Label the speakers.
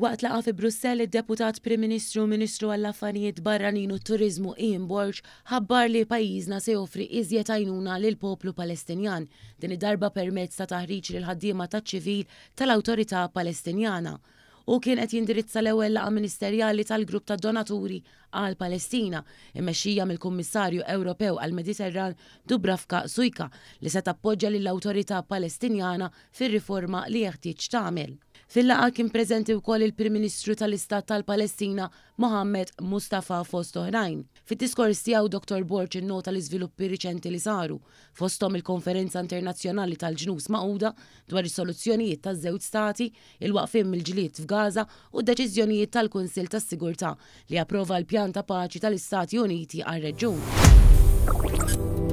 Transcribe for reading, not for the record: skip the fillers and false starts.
Speaker 1: Waqt laqa fi Brussell id-Deputat Prim Ministru Ministru għall-Affarijiet Barranin u t-Turiżmu Ian Borg ħabbar li pajjiżna se joffri iżjed għajnuna lil poplu Palestinjan din id-darba permezz ta' taħriġ lil ħaddiema taċ-ċivil tal-Awtorità Palestinjana. U kien qed jindirizza l-ewwel laqa ministerjali tal-grupp ta' donaturi għal Palestina immexxija mill-Kummissarju Ewropew għal Mediterran Dubravka Šuica li se tappoġġja lill-Awtorità Palestinjana fir-riforma li jeħtieġ tagħmel. Fil-laqa kien preżenti wkoll il-Prim Ministru tal-Istat tal-Palestina Mohammed Mustafa fost oħrajn. Fid-diskors tiegħu Dr. Borg innota l-iżviluppi riċenti li saru fosthom il-Konferenza Internazzjonali tal-Ġnus Magħquda dwar is-soluzzjonijiet taż-żewġ stati, il-waqfien mill-ġlied f'Gaza u d-deċiżjonijiet tal-Kunsill tas-Sigurtà li approva l-pjan ta' paċi tal-Istati Uniti għar-reġjun.